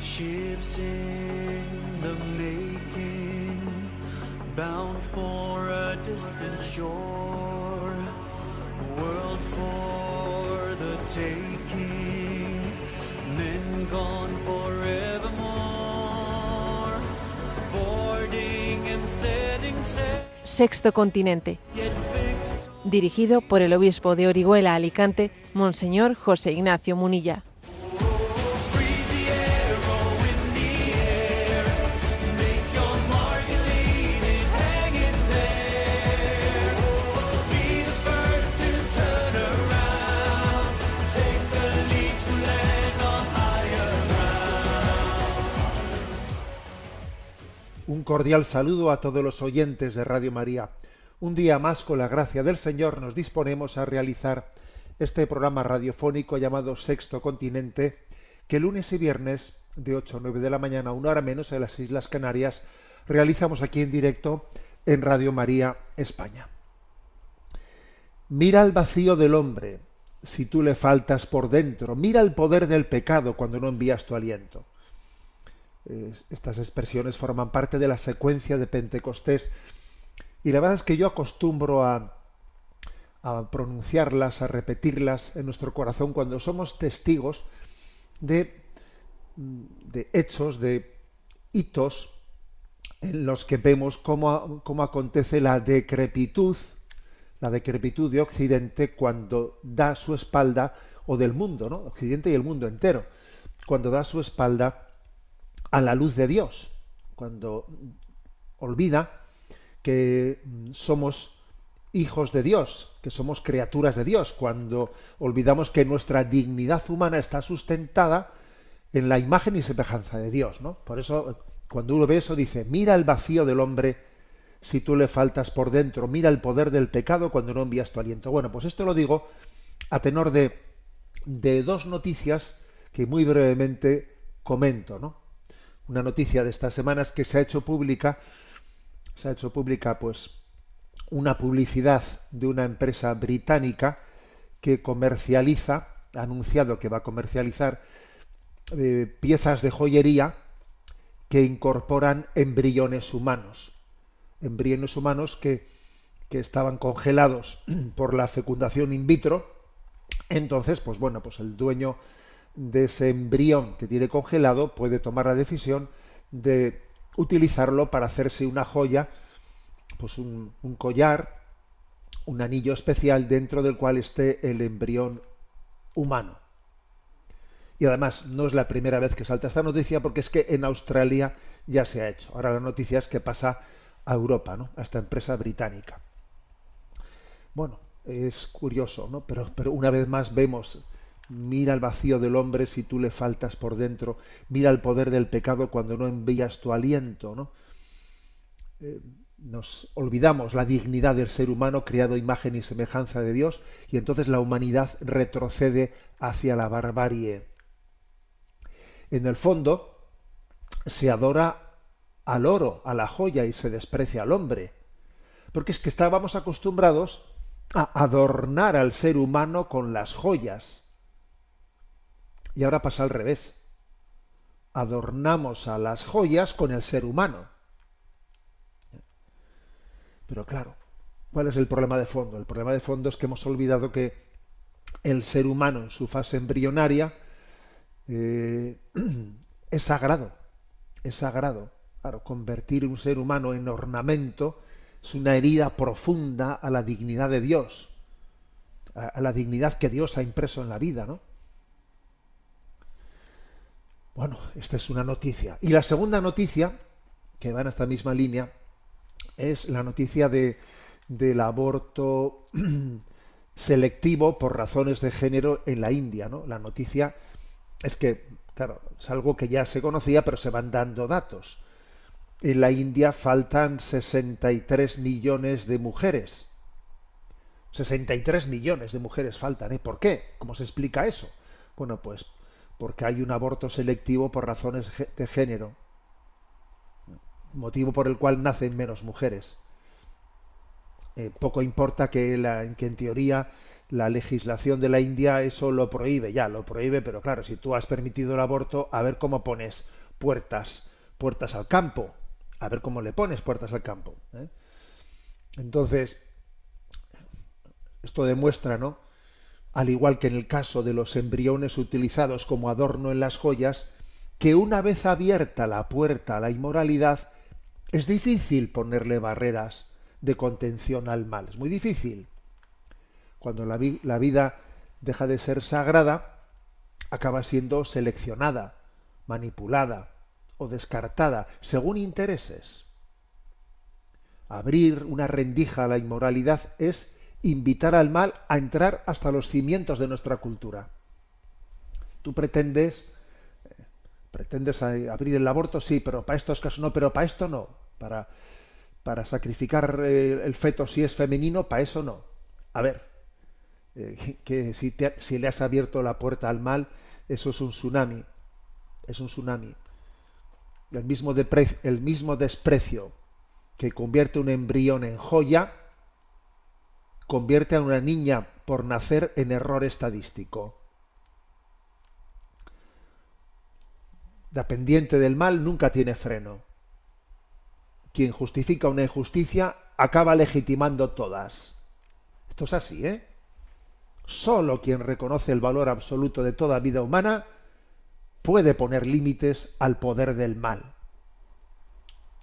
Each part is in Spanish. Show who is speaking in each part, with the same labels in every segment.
Speaker 1: Ships in the making, bound for a distant shore, world for the taking, men gone forevermore, boarding and setting sail.
Speaker 2: Sexto Continente, dirigido por el obispo de Orihuela, Alicante, Monseñor José Ignacio Munilla.
Speaker 3: Un cordial saludo a todos los oyentes de Radio María. Un día más, con la gracia del Señor, nos disponemos a realizar este programa radiofónico llamado Sexto Continente, que lunes y viernes, de 8 a 9 de la mañana, una hora menos, en las Islas Canarias, realizamos aquí en directo en Radio María España. Mira el vacío del hombre, si tú le faltas por dentro. Mira el poder del pecado cuando no envías tu aliento. Estas expresiones forman parte de la secuencia de Pentecostés y la verdad es que yo acostumbro a pronunciarlas, a repetirlas en nuestro corazón cuando somos testigos de hechos, de hitos en los que vemos cómo acontece la decrepitud de Occidente cuando da su espalda, o del mundo, ¿no? Occidente y el mundo entero, cuando da su espalda a la luz de Dios, cuando olvida que somos hijos de Dios, que somos criaturas de Dios, cuando olvidamos que nuestra dignidad humana está sustentada en la imagen y semejanza de Dios, ¿no? Por eso, cuando uno ve eso, dice, mira el vacío del hombre si tú le faltas por dentro, mira el poder del pecado cuando no envías tu aliento. Bueno, pues esto lo digo a tenor de dos noticias que muy brevemente comento, ¿no? Una noticia de estas semanas que se ha hecho pública pues una publicidad de una empresa británica que comercializa, ha anunciado que va a comercializar piezas de joyería que incorporan embriones humanos que estaban congelados por la fecundación in vitro. Entonces, pues bueno, pues el dueño de ese embrión que tiene congelado puede tomar la decisión de utilizarlo para hacerse una joya, pues un collar, un anillo especial dentro del cual esté el embrión humano. Y además no es la primera vez que salta esta noticia, porque es que en Australia ya se ha hecho. Ahora la noticia es que pasa a Europa, ¿no? A esta empresa británica. Bueno, es curioso, ¿no? Pero una vez más vemos, mira el vacío del hombre si tú le faltas por dentro, mira el poder del pecado cuando no envías tu aliento, ¿no? Nos olvidamos la dignidad del ser humano creado a imagen y semejanza de Dios, y entonces la humanidad retrocede hacia la barbarie. En el fondo se adora al oro, a la joya, y se desprecia al hombre, porque es que estábamos acostumbrados a adornar al ser humano con las joyas. Y ahora pasa al revés. Adornamos a las joyas con el ser humano. Pero claro, ¿cuál es el problema de fondo? El problema de fondo es que hemos olvidado que el ser humano en su fase embrionaria es sagrado. Es sagrado. Claro, convertir un ser humano en ornamento es una herida profunda a la dignidad de Dios, a la dignidad que Dios ha impreso en la vida, ¿no? Bueno, esta es una noticia. Y la segunda noticia, que va en esta misma línea, es la noticia del aborto selectivo por razones de género en la India, ¿no? La noticia es que, claro, es algo que ya se conocía, pero se van dando datos. En la India faltan 63 millones de mujeres. 63 millones de mujeres faltan, ¿eh? ¿Por qué? ¿Cómo se explica eso? Bueno, pues porque hay un aborto selectivo por razones de género, motivo por el cual nacen menos mujeres. Poco importa que en teoría la legislación de la India eso lo prohíbe, ya lo prohíbe, pero claro, si tú has permitido el aborto, a ver cómo pones puertas al campo, a ver cómo le pones puertas al campo, ¿eh? Entonces, esto demuestra, ¿no?, al igual que en el caso de los embriones utilizados como adorno en las joyas, que una vez abierta la puerta a la inmoralidad, es difícil ponerle barreras de contención al mal. Es muy difícil. Cuando la vida deja de ser sagrada, acaba siendo seleccionada, manipulada o descartada según intereses. Abrir una rendija a la inmoralidad es invitar al mal a entrar hasta los cimientos de nuestra cultura. Tú pretendes abrir el aborto, sí, pero para estos casos no, pero para esto no. Para sacrificar el feto si es femenino, para eso no. A ver, que si le has abierto la puerta al mal, eso es un tsunami. Es un tsunami. El mismo desprecio que convierte un embrión en joya, convierte a una niña por nacer en error estadístico. La pendiente del mal nunca tiene freno. Quien justifica una injusticia acaba legitimando todas. Esto es así, ¿eh? Solo quien reconoce el valor absoluto de toda vida humana puede poner límites al poder del mal.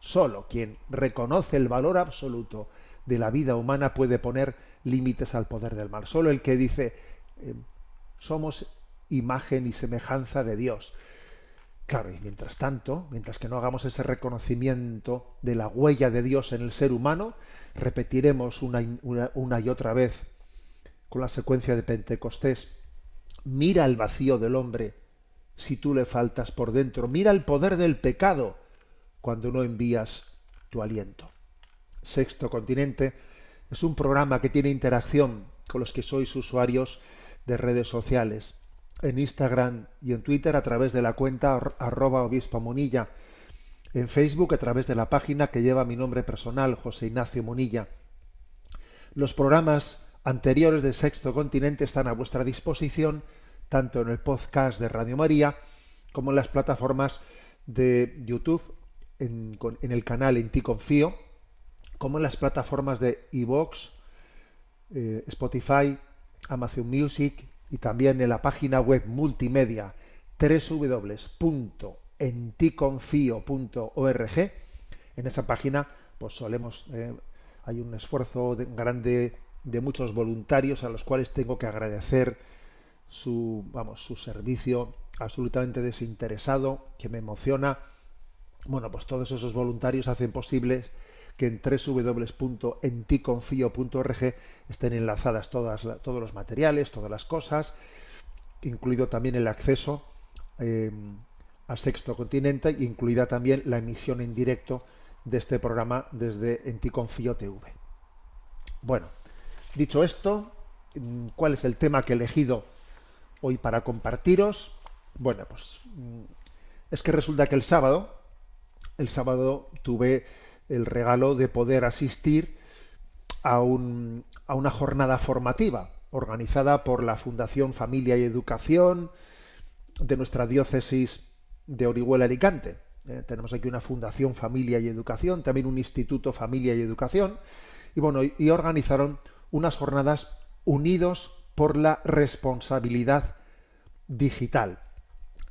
Speaker 3: Solo quien reconoce el valor absoluto de la vida humana puede poner límites al poder del mal. Solo el que dice somos imagen y semejanza de Dios. Claro, y mientras tanto, mientras que no hagamos ese reconocimiento de la huella de Dios en el ser humano, repetiremos una y otra vez con la secuencia de Pentecostés: mira el vacío del hombre si tú le faltas por dentro, mira el poder del pecado cuando no envías tu aliento. Sexto Continente es un programa que tiene interacción con los que sois usuarios de redes sociales, en Instagram y en Twitter a través de la cuenta @obispomunilla, en Facebook a través de la página que lleva mi nombre personal, José Ignacio Munilla. Los programas anteriores de Sexto Continente están a vuestra disposición tanto en el podcast de Radio María como en las plataformas de YouTube, en el canal En Ti Confío, como en las plataformas de iVoox, Spotify, Amazon Music y también en la página web multimedia www.enticonfio.org. En esa página pues hay un esfuerzo grande de muchos voluntarios a los cuales tengo que agradecer su servicio absolutamente desinteresado, que me emociona. Bueno, pues todos esos voluntarios hacen posible que en www.enticonfio.org estén enlazadas todos los materiales, todas las cosas, incluido también el acceso a Sexto Continente, e incluida también la emisión en directo de este programa desde Enticonfio TV. Bueno, dicho esto, ¿cuál es el tema que he elegido hoy para compartiros? Bueno, pues es que resulta que el sábado tuve el regalo de poder asistir a una jornada formativa organizada por la Fundación Familia y Educación de nuestra diócesis de Orihuela Alicante. Tenemos aquí una Fundación Familia y Educación, también un Instituto Familia y Educación, y bueno, y organizaron unas jornadas unidos por la responsabilidad digital.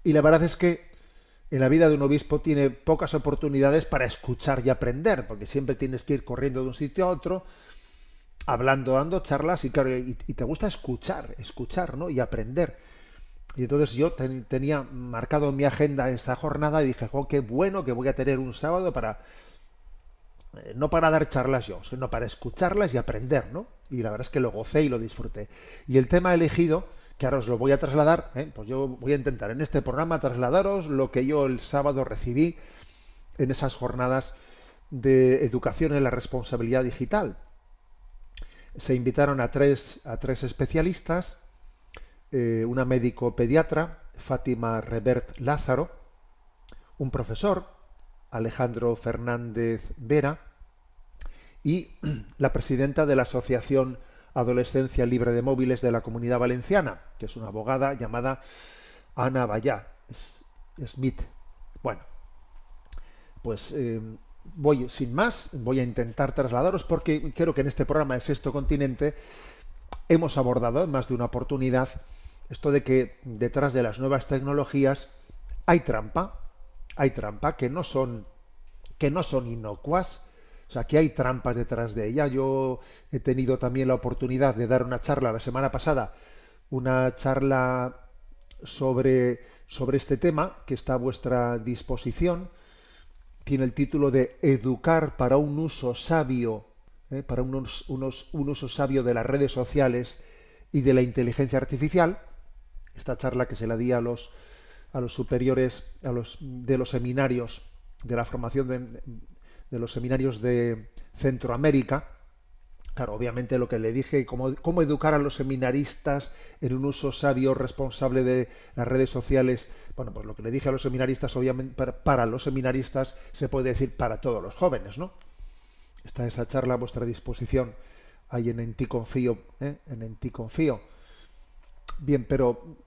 Speaker 3: Y la verdad es que en la vida de un obispo tiene pocas oportunidades para escuchar y aprender, porque siempre tienes que ir corriendo de un sitio a otro, hablando, dando charlas, y claro, y te gusta escuchar, ¿no?, y aprender. Y entonces yo tenía marcado en mi agenda esta jornada y dije, qué bueno que voy a tener un sábado para, no para dar charlas yo, sino para escucharlas y aprender, ¿no? Y la verdad es que lo gocé y lo disfruté. Y el tema elegido, que ahora os lo voy a trasladar, pues yo voy a intentar en este programa trasladaros lo que yo el sábado recibí en esas jornadas de educación en la responsabilidad digital. Se invitaron a tres especialistas, una médico pediatra, Fátima Revert Lázaro, un profesor, Alejandro Fernández Vera, y la presidenta de la Asociación Adolescencia Libre de Móviles de la Comunidad Valenciana, que es una abogada llamada Ana Vallá Smith. Bueno, pues voy sin más, voy a intentar trasladaros, porque creo que en este programa de Sexto Continente hemos abordado en más de una oportunidad esto de que detrás de las nuevas tecnologías hay trampa que no son inocuas, o sea, que hay trampas detrás de ella. Yo he tenido también la oportunidad de dar una charla la semana pasada, una charla sobre este tema, que está a vuestra disposición. Tiene el título de Educar para un uso sabio, para un uso sabio de las redes sociales y de la inteligencia artificial. Esta charla que se la di a los superiores de los seminarios, de la formación de los seminarios de Centroamérica. Claro, obviamente lo que le dije, cómo educar a los seminaristas en un uso sabio, responsable de las redes sociales. Bueno, pues lo que le dije a los seminaristas, obviamente, para los seminaristas, se puede decir para todos los jóvenes, ¿no? Está esa charla a vuestra disposición ahí en Ti Confío, en Ti Confío. Bien, pero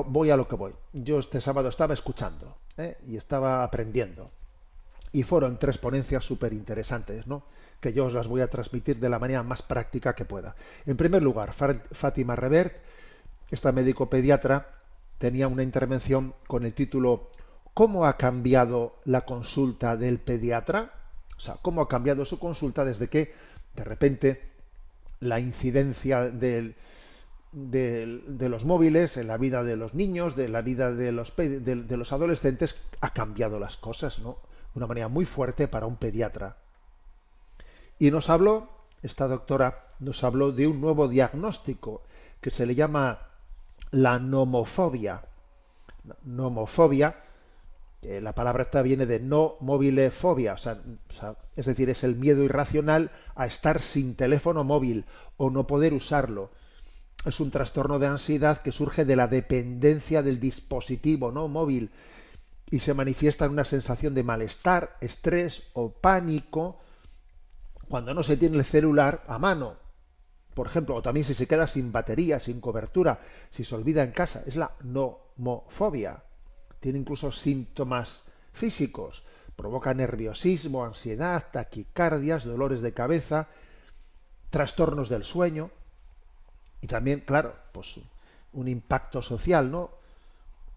Speaker 3: voy a lo que voy. Yo este sábado estaba escuchando, y estaba aprendiendo. Y fueron 3 ponencias súper interesantes, ¿no?, que yo os las voy a transmitir de la manera más práctica que pueda. En primer lugar, Fátima Revert, esta médico pediatra, tenía una intervención con el título ¿Cómo ha cambiado la consulta del pediatra? O sea, ¿cómo ha cambiado su consulta desde que, de repente, la incidencia de los móviles en la vida de los niños, de la vida de los adolescentes, ha cambiado las cosas, ¿no?, de una manera muy fuerte para un pediatra. Y esta doctora nos habló de un nuevo diagnóstico que se le llama la nomofobia. Nomofobia, la palabra esta viene de no mobile fobia, es decir, es el miedo irracional a estar sin teléfono móvil o no poder usarlo. Es un trastorno de ansiedad que surge de la dependencia del dispositivo, ¿no?, móvil, y se manifiesta en una sensación de malestar, estrés o pánico cuando no se tiene el celular a mano, por ejemplo, o también si se queda sin batería, sin cobertura, si se olvida en casa. Es la nomofobia. Tiene incluso síntomas físicos, provoca nerviosismo, ansiedad, taquicardias, dolores de cabeza, trastornos del sueño y también, claro, pues un impacto social, ¿no?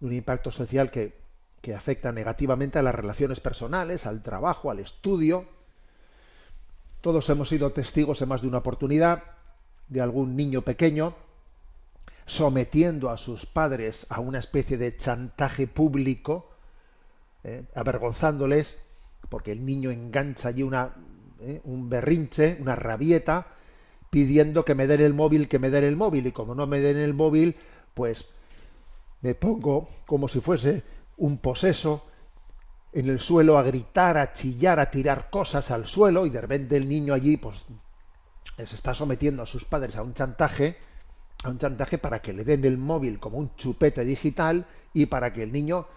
Speaker 3: Un impacto social que afecta negativamente a las relaciones personales, al trabajo, al estudio. Todos hemos sido testigos en más de una oportunidad de algún niño pequeño sometiendo a sus padres a una especie de chantaje público, avergonzándoles, porque el niño engancha allí un berrinche, una rabieta, pidiendo que me den el móvil, y como no me den el móvil, pues me pongo como si fuese un poseso en el suelo a gritar, a chillar, a tirar cosas al suelo, y de repente el niño allí pues se está sometiendo a sus padres a un chantaje para que le den el móvil como un chupete digital y para que el niño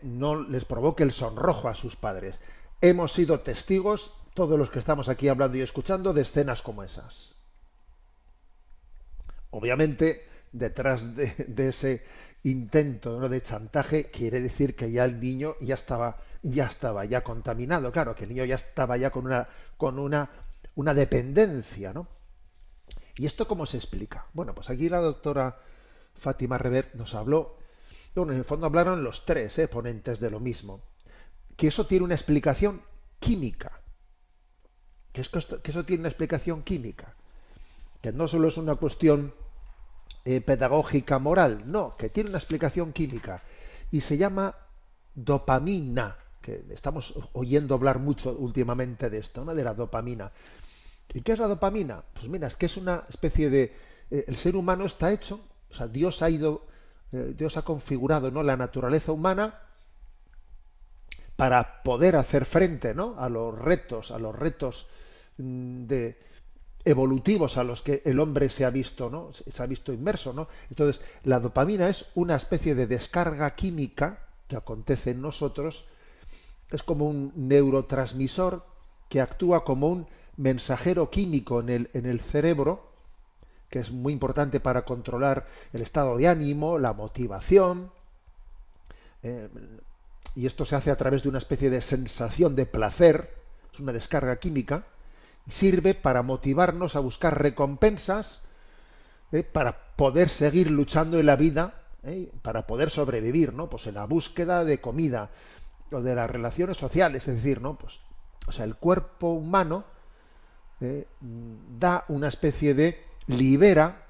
Speaker 3: no les provoque el sonrojo a sus padres. Hemos sido testigos, todos los que estamos aquí hablando y escuchando, de escenas como esas. Obviamente, detrás de ese intento, ¿no?, de chantaje, quiere decir que ya el niño ya estaba contaminado. Claro, que el niño ya estaba ya con una dependencia, ¿no? ¿Y esto cómo se explica? Bueno, pues aquí la doctora Fátima Revert nos habló, bueno, en el fondo hablaron los 3 ponentes de lo mismo, que eso tiene una explicación química, que eso tiene una explicación química, que no solo es una cuestión pedagógica moral, no, que tiene una explicación química y se llama dopamina, que estamos oyendo hablar mucho últimamente de esto, ¿no?, de la dopamina. ¿Y qué es la dopamina? Pues mira, es que es una especie de el ser humano está hecho, o sea, Dios ha configurado, ¿no?, la naturaleza humana para poder hacer frente, ¿no?, a los retos evolutivos a los que el hombre se ha visto inmerso, ¿no? Entonces, la dopamina es una especie de descarga química que acontece en nosotros, es como un neurotransmisor que actúa como un mensajero químico en el cerebro, que es muy importante para controlar el estado de ánimo, la motivación, eh, y esto se hace a través de una especie de sensación de placer, es una descarga química, y sirve para motivarnos a buscar recompensas, para poder seguir luchando en la vida, para poder sobrevivir, ¿no? Pues en la búsqueda de comida o de las relaciones sociales, es decir, ¿no? Pues, o sea, el cuerpo humano da una especie de libera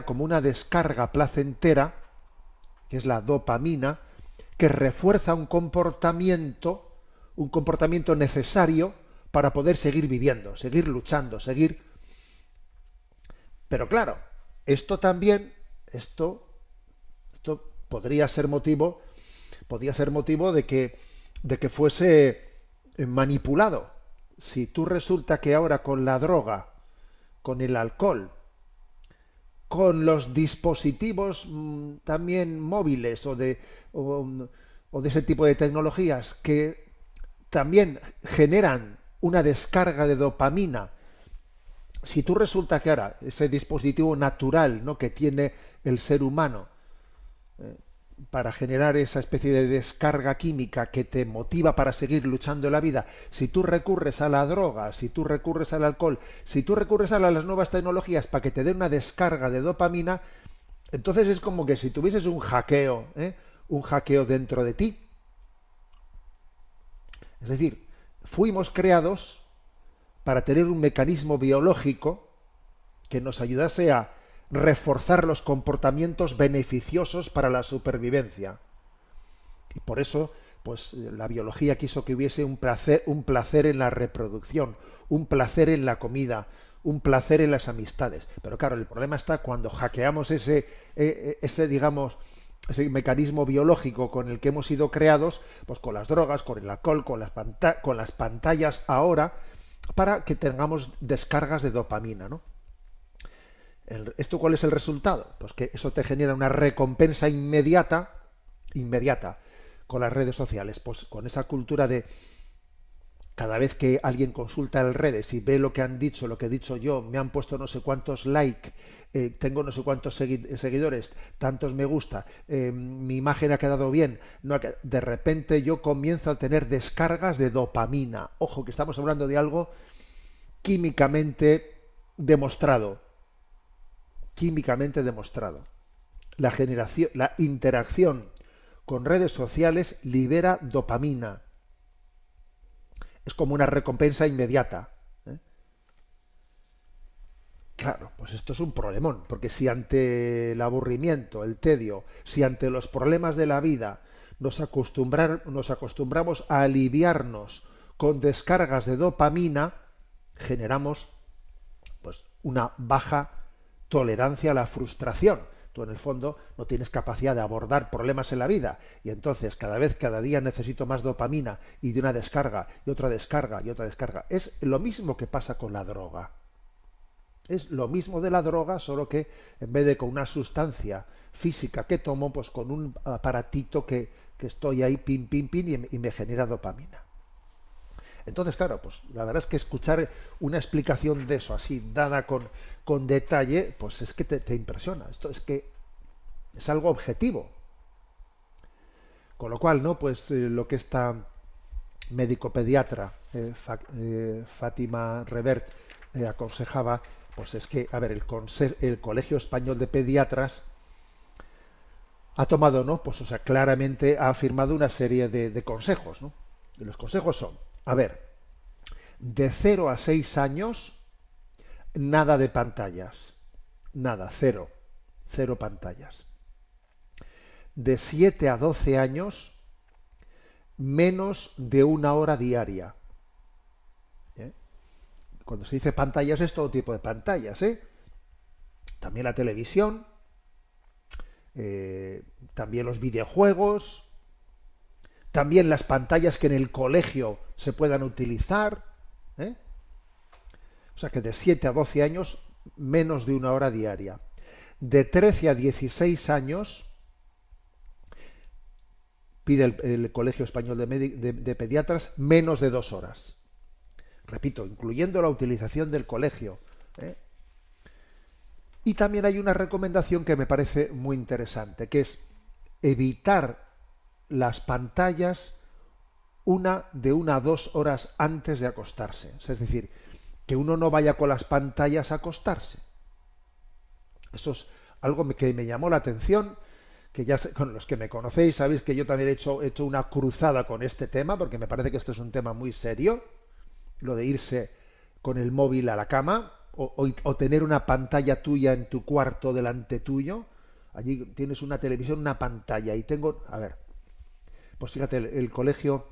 Speaker 3: como una descarga placentera, que es la dopamina, que refuerza un comportamiento necesario para poder seguir viviendo, seguir luchando, seguir. Pero claro, esto también, esto podría ser motivo de que fuese manipulado. Si tú resulta que ahora con la droga, con el alcohol, con los dispositivos también móviles o de ese tipo de tecnologías que también generan una descarga de dopamina, si tú resulta que ahora ese dispositivo natural, ¿no?, que tiene el ser humano para generar esa especie de descarga química que te motiva para seguir luchando en la vida, si tú recurres a la droga, si tú recurres al alcohol, si tú recurres a las nuevas tecnologías para que te den una descarga de dopamina, entonces es como que si tuvieses un hackeo dentro de ti. Es decir, fuimos creados para tener un mecanismo biológico que nos ayudase a reforzar los comportamientos beneficiosos para la supervivencia. Y por eso, pues la biología quiso que hubiese un placer en la reproducción, un placer en la comida, un placer en las amistades. Pero claro, el problema está cuando hackeamos ese mecanismo biológico con el que hemos sido creados, pues con las drogas, con el alcohol, con las pantallas ahora, para que tengamos descargas de dopamina, ¿no? ¿Esto cuál es el resultado? Pues que eso te genera una recompensa inmediata, con las redes sociales, pues con esa cultura de cada vez que alguien consulta las redes y ve lo que han dicho, lo que he dicho yo, me han puesto no sé cuántos likes, tengo no sé cuántos seguidores, tantos me gusta, mi imagen ha quedado bien, de repente yo comienzo a tener descargas de dopamina. Ojo, que estamos hablando de algo químicamente demostrado. La interacción con redes sociales libera dopamina. Es como una recompensa inmediata. Claro, pues esto es un problemón, porque si ante el aburrimiento, el tedio, si ante los problemas de la vida nos acostumbramos a aliviarnos con descargas de dopamina, generamos pues una baja tolerancia a la frustración. Tú en el fondo no tienes capacidad de abordar problemas en la vida y entonces cada día necesito más dopamina y de una descarga y otra descarga y otra descarga. Es lo mismo que pasa con la droga. Es lo mismo de la droga, solo que en vez de con una sustancia física que tomo, pues con un aparatito que estoy ahí pin y me genera dopamina. Entonces, claro, pues la verdad es que escuchar una explicación de eso así, dada con detalle, pues es que te impresiona. Esto es que es algo objetivo. Con lo cual, ¿no? Pues lo que esta médico pediatra, Fátima Revert, aconsejaba, pues es que, a ver, el Colegio Español de Pediatras ha tomado, ¿no? Pues, o sea, claramente ha afirmado una serie de consejos, ¿no? Y los consejos son: a ver, de 0 a 6 años, nada de pantallas. Nada, cero pantallas. De 7 a 12 años, menos de 1 hora diaria. Cuando se dice pantallas es todo tipo de pantallas, También la televisión, también los videojuegos, también las pantallas que en el colegio se puedan utilizar. O sea que de 7 a 12 años, menos de 1 hora diaria. De 13 a 16 años, pide el Colegio Español de Pediatras, menos de 2 horas. Repito, incluyendo la utilización del colegio. Y también hay una recomendación que me parece muy interesante, que es evitar las pantallas de 1 a 2 horas antes de acostarse. Es decir, que uno no vaya con las pantallas a acostarse. Eso es algo que me llamó la atención, que ya con los que me conocéis sabéis que yo también he hecho una cruzada con este tema, porque me parece que esto es un tema muy serio, lo de irse con el móvil a la cama o tener una pantalla tuya en tu cuarto delante tuyo. Allí tienes una televisión, una pantalla, y a ver, pues fíjate, el Colegio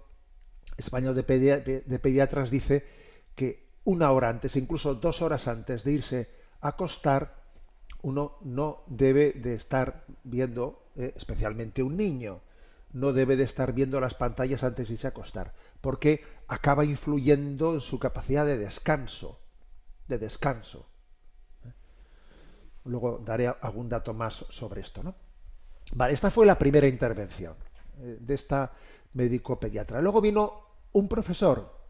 Speaker 3: Español de Pediatras dice que 1 hora antes, incluso 2 horas antes de irse a acostar, uno no debe de estar viendo, especialmente un niño, no debe de estar viendo las pantallas antes de irse a acostar, porque acaba influyendo en su capacidad de descanso. Luego daré algún dato más sobre esto, ¿no? Vale, esta fue la primera intervención de esta médico pediatra. Luego vino un profesor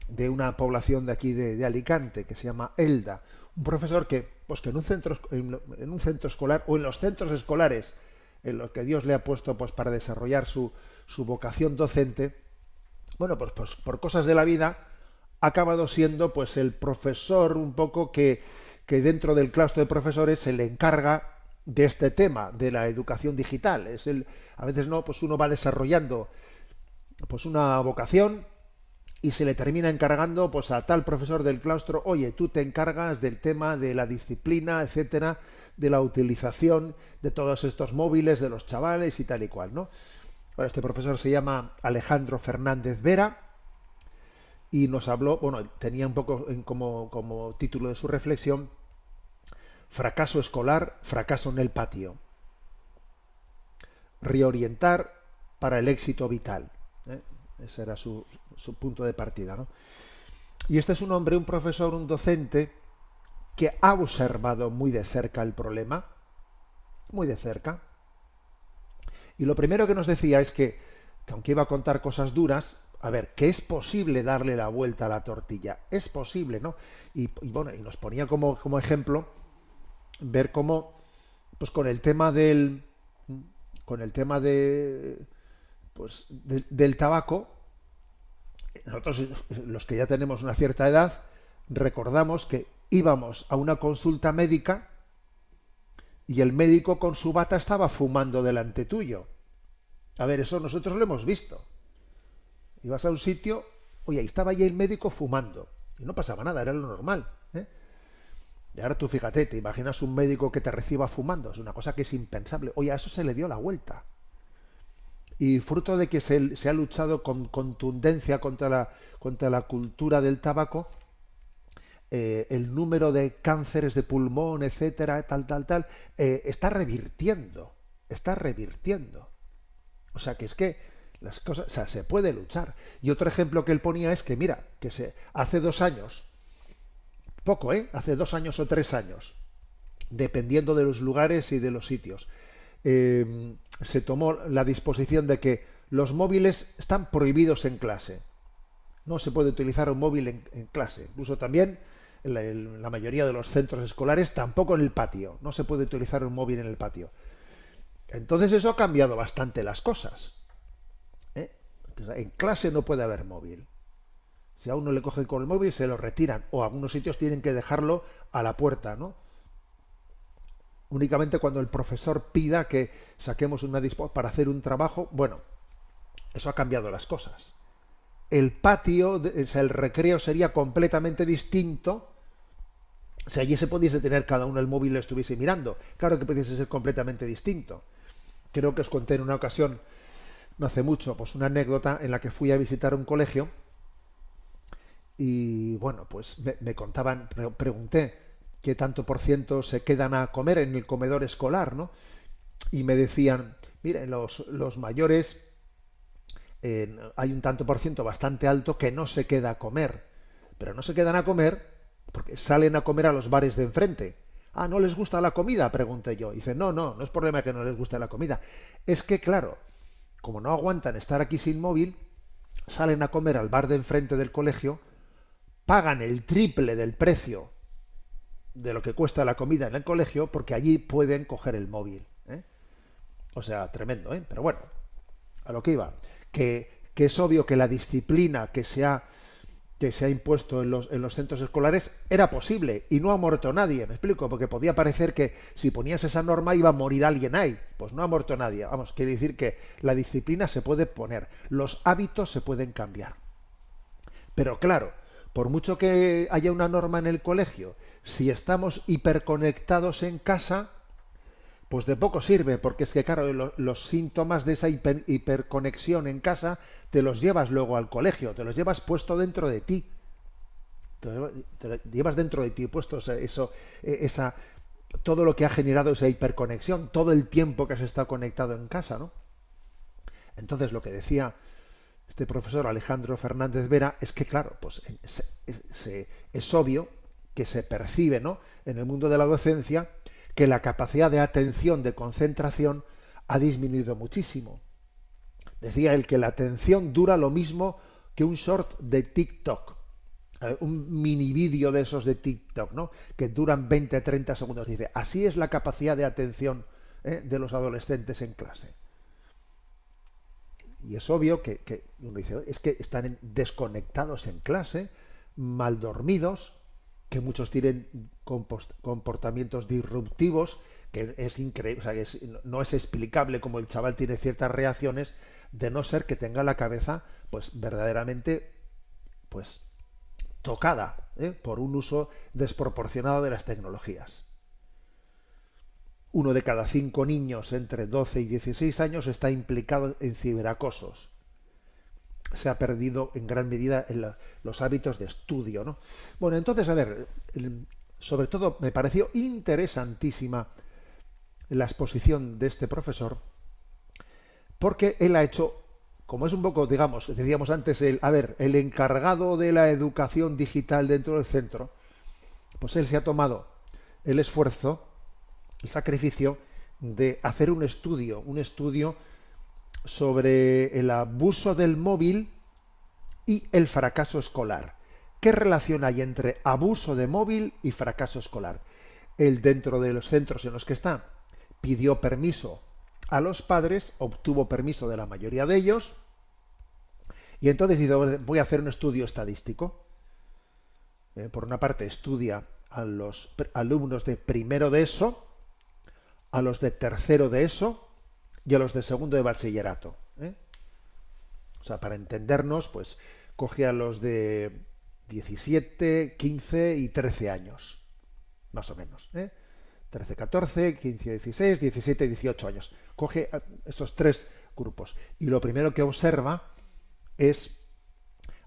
Speaker 3: de una población de aquí de Alicante, que se llama Elda, un profesor que en un centro escolar o en los centros escolares en los que Dios le ha puesto pues para desarrollar su vocación docente, bueno, pues por cosas de la vida ha acabado siendo pues el profesor un poco que dentro del claustro de profesores se le encarga de este tema de la educación digital. A veces no, pues uno va desarrollando pues una vocación y se le termina encargando pues a tal profesor del claustro: oye, tú te encargas del tema de la disciplina, etcétera, de la utilización de todos estos móviles de los chavales y tal y cual, ¿no? Bueno, este profesor se llama Alejandro Fernández Vera y nos habló, bueno, tenía un poco como título de su reflexión: fracaso escolar, fracaso en el patio. Reorientar para el éxito vital. Ese era su punto de partida, ¿no? Y este es un hombre, un profesor, un docente que ha observado muy de cerca el problema, muy de cerca. Y lo primero que nos decía es que aunque iba a contar cosas duras, a ver, que es posible darle la vuelta a la tortilla, es posible, ¿no? Y bueno, y nos ponía como ejemplo ver cómo, pues con el tema del tabaco, nosotros, los que ya tenemos una cierta edad, recordamos que íbamos a una consulta médica y el médico con su bata estaba fumando delante tuyo. A ver, eso nosotros lo hemos visto. Ibas a un sitio, oye, ahí estaba ya el médico fumando y no pasaba nada, era lo normal, ¿eh? Y ahora tú fíjate, te imaginas un médico que te reciba fumando, es una cosa que es impensable. Oye, a eso se le dio la vuelta. Y fruto de que se ha luchado con contundencia contra la cultura del tabaco, el número de cánceres de pulmón, etcétera, tal, está revirtiendo. O sea, que es que las cosas, o sea, se puede luchar. Y otro ejemplo que él ponía es que, mira, hace 2 años, poco, hace 2 años o 3 años, dependiendo de los lugares y de los sitios, se tomó la disposición de que los móviles están prohibidos en clase. No se puede utilizar un móvil en clase. Incluso también en la mayoría de los centros escolares, tampoco en el patio. No se puede utilizar un móvil en el patio. Entonces eso ha cambiado bastante las cosas. En clase no puede haber móvil. Si a uno le cogen con el móvil, se lo retiran. O algunos sitios tienen que dejarlo a la puerta, ¿no? Únicamente cuando el profesor pida que saquemos una disposición para hacer un trabajo. Bueno, eso ha cambiado las cosas. El patio, o sea, el recreo sería completamente distinto. O sea, allí se pudiese tener cada uno el móvil y lo estuviese mirando. Claro que pudiese ser completamente distinto. Creo que os conté en una ocasión, no hace mucho, pues una anécdota en la que fui a visitar un colegio y, bueno, pues me contaban, pregunté qué tanto por ciento se quedan a comer en el comedor escolar, ¿no? Y me decían, miren, los mayores, hay un tanto por ciento bastante alto que no se queda a comer, pero no se quedan a comer porque salen a comer a los bares de enfrente. Ah, ¿no les gusta la comida?, pregunté yo. Y dice, no es problema que no les guste la comida. Es que, claro, como no aguantan estar aquí sin móvil, salen a comer al bar de enfrente del colegio, pagan el triple del precio de lo que cuesta la comida en el colegio, porque allí pueden coger el móvil, ¿eh? O sea, tremendo, ¿eh? Pero bueno, a lo que iba, que es obvio que la disciplina que se ha impuesto en los centros escolares era posible y no ha muerto nadie, me explico, porque podía parecer que si ponías esa norma iba a morir alguien ahí, pues no ha muerto nadie. Vamos, quiere decir que la disciplina se puede poner, los hábitos se pueden cambiar. Pero claro, por mucho que haya una norma en el colegio, si estamos hiperconectados en casa, pues de poco sirve, porque es que, claro, los síntomas de esa hiperconexión en casa te los llevas luego al colegio, te los llevas puesto dentro de ti. Te lo llevas dentro de ti, puesto todo lo que ha generado esa hiperconexión, todo el tiempo que has estado conectado en casa, ¿no? Entonces, lo que decía este profesor Alejandro Fernández Vera es que, claro, pues es obvio que se percibe, ¿no?, en el mundo de la docencia, que la capacidad de atención, de concentración, ha disminuido muchísimo. Decía él que la atención dura lo mismo que un short de TikTok, un mini vídeo de esos de TikTok, ¿no?, que duran 20-30 segundos. Dice, así es la capacidad de atención, de los adolescentes en clase. Y es obvio que uno dice, es que están desconectados en clase, mal dormidos, que muchos tienen comportamientos disruptivos, que es increíble, o sea, no es explicable cómo el chaval tiene ciertas reacciones, de no ser que tenga la cabeza pues verdaderamente pues tocada, por un uso desproporcionado de las tecnologías. 1 de cada 5 niños entre 12 y 16 años está implicado en ciberacosos. Se ha perdido en gran medida los hábitos de estudio, ¿no? Bueno, entonces, a ver, sobre todo me pareció interesantísima la exposición de este profesor, porque él ha hecho, como es un poco, digamos, decíamos antes, el encargado de la educación digital dentro del centro, pues él se ha tomado el esfuerzo, el sacrificio de hacer un estudio sobre el abuso del móvil y el fracaso escolar. ¿Qué relación hay entre abuso de móvil y fracaso escolar? Él, dentro de los centros en los que está, pidió permiso a los padres, obtuvo permiso de la mayoría de ellos, y entonces dijo, voy a hacer un estudio estadístico. Por una parte, estudia a los alumnos de primero de ESO, a los de tercero de ESO y a los de segundo de bachillerato. O sea, para entendernos, pues coge a los de 17, 15 y 13 años, más o menos. 13, 14, 15, 16, 17 y 18 años. Coge a esos 3 grupos. Y lo primero que observa es,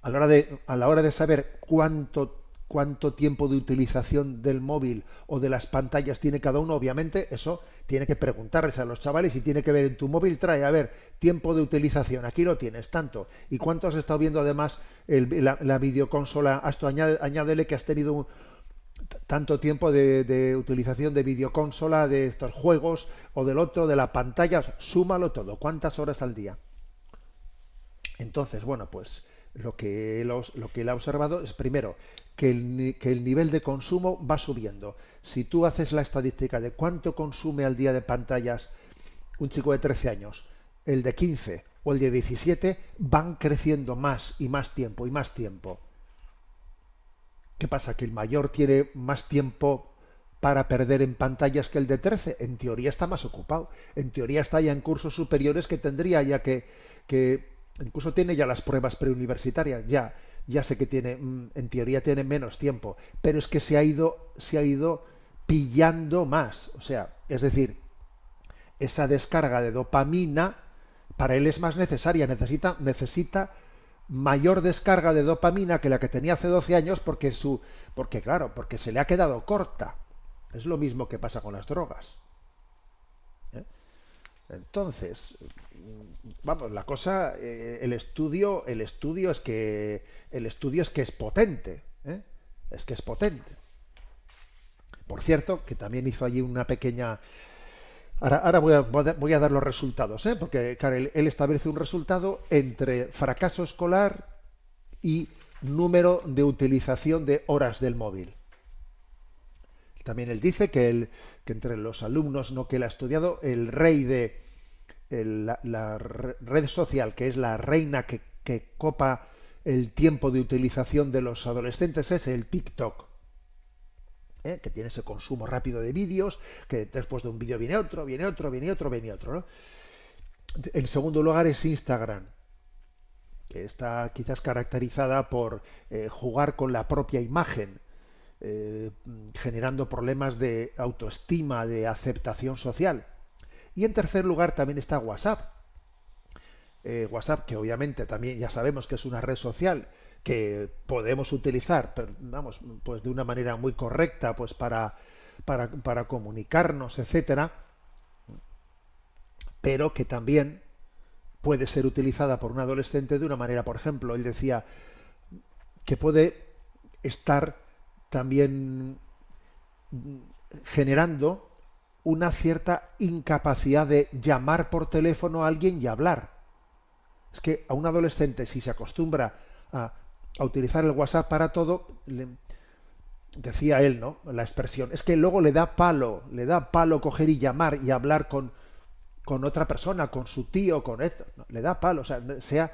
Speaker 3: a la hora de saber cuánto tiempo de utilización del móvil o de las pantallas tiene cada uno, obviamente eso tiene que preguntarles a los chavales y tiene que ver en tu móvil, trae, a ver, tiempo de utilización, aquí lo tienes, tanto. ¿Y cuánto has estado viendo además la videoconsola? Esto añádele que has tenido tanto tiempo de utilización de videoconsola, de estos juegos o del otro, de la pantalla, súmalo todo, ¿cuántas horas al día? Entonces, bueno, pues lo que él ha observado es, primero, que el nivel de consumo va subiendo. Si tú haces la estadística de cuánto consume al día de pantallas un chico de 13 años, el de 15 o el de 17, van creciendo más y más tiempo y más tiempo. ¿Qué pasa? ¿Que el mayor tiene más tiempo para perder en pantallas que el de 13? En teoría está más ocupado. En teoría está ya en cursos superiores que tendría ya que incluso tiene ya las pruebas preuniversitarias, ya sé que tiene, en teoría tiene menos tiempo, pero es que se ha ido pillando más. O sea, es decir, esa descarga de dopamina para él es más necesaria, necesita mayor descarga de dopamina que la que tenía hace 12 años porque se le ha quedado corta. Es lo mismo que pasa con las drogas. Entonces, vamos, la cosa, el estudio es que es potente, es que es potente. Por cierto, que también hizo allí una pequeña. Ahora voy a dar los resultados, porque claro, él establece un resultado entre fracaso escolar y número de utilización de horas del móvil. también él dice que entre los alumnos, ¿no?, que él ha estudiado, el rey de la red social, que es la reina que copa el tiempo de utilización de los adolescentes, es el TikTok, que tiene ese consumo rápido de vídeos, que después de un vídeo viene otro, viene otro, viene otro, viene otro, ¿no? En segundo lugar es Instagram, que está quizás caracterizada por jugar con la propia imagen, generando problemas de autoestima, de aceptación social. Y en tercer lugar también está WhatsApp. WhatsApp, que obviamente también ya sabemos que es una red social que podemos utilizar, pero, vamos, pues de una manera muy correcta, pues para comunicarnos, etcétera, pero que también puede ser utilizada por un adolescente de una manera, por ejemplo, él decía que puede estar también generando una cierta incapacidad de llamar por teléfono a alguien y hablar. Es que a un adolescente, si se acostumbra a utilizar el WhatsApp para todo, decía él, ¿no?, la expresión, es que luego le da palo coger y llamar y hablar con otra persona, con su tío, con esto, no, le da palo, o sea,